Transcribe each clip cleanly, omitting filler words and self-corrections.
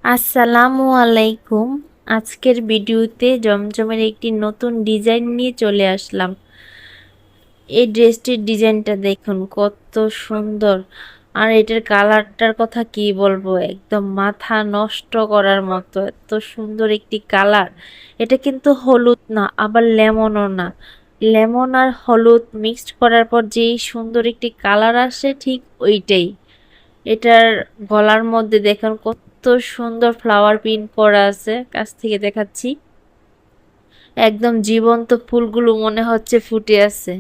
আসসালামু আলাইকুম। আজকের ভিডিওতে জমজমের একটি নতুন ডিজাইন নিয়ে চলে আসলাম। এই ড্রেসটির ডিজাইনটা দেখুন কত সুন্দর, আর এটার কালারটার কথা কি বলবো, একদম মাথা নষ্ট করার মতো এত সুন্দর একটি কালার। এটা কিন্তু হলুদ না, আবার লেমনও না। লেমন আর হলুদ মিক্সড করার পর যেই সুন্দর একটি কালার আসে, ঠিক ওইটাই। এটার গলার মধ্যে দেখুন কত সুন্দর ফ্লাওয়ার প্রিন্ট করা আছে, কাছ থেকে দেখাচ্ছি। একদম জীবন্ত ফুলগুলো মনে হচ্ছে ফুটে আছে।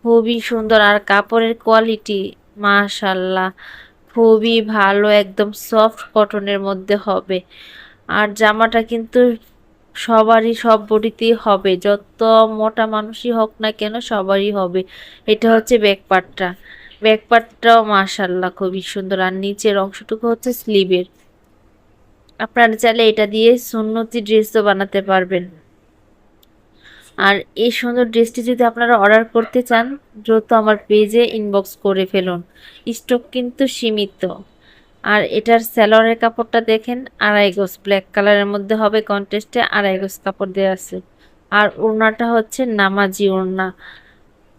খুবই সুন্দর, আর কাপড়ের কোয়ালিটি মাশাআল্লাহ খুবই ভালো, একদম সফট কটনের মধ্যে হবে। আর জামাটা কিন্তু সবারই, সব বডিতেই হবে, যত মোটা মানুষই হোক না কেন সবারই হবে। এটা হচ্ছে ব্যাকপার্টটা। ব্যাকপার্টটাও মাশাআল্লাহ খুবই সুন্দর, আর নিচের অংশটুকু হচ্ছে স্লিভের। আপনারা চাইলে এটা দিয়ে সুন্নতি ড্রেসও বানাতে পারবেন। আর এই সুন্দর ড্রেসটি যদি আপনারা অর্ডার করতে চান, দ্রুত আমার পেজে ইনবক্স করে ফেলুন, স্টক কিন্তু সীমিত। আর এটার স্যালোয়ারের কাপড়টা দেখেন, 2.5 গজ ব্ল্যাক কালারের মধ্যে হবে, কন্ট্রাস্টে 2.5 গজ কাপড় দেওয়া আছে। আর ওড়নাটা হচ্ছে নামাজি ওড়না।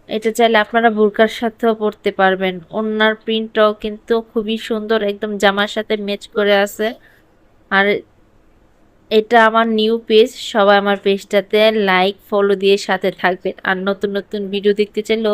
এটা চাইলে আপনারা বুরকার সাথেও পরতে পারবেন। ওড়নার প্রিন্টটাও কিন্তু খুবই সুন্দর, একদম জামার সাথে ম্যাচ করে আছে। আর এটা আমার নিউ পেজ, সবাই আমার পেজটাতে লাইক ফলো দিয়ে সাথে থাকবেন। আর নতুন নতুন ভিডিও দেখতে চাইলে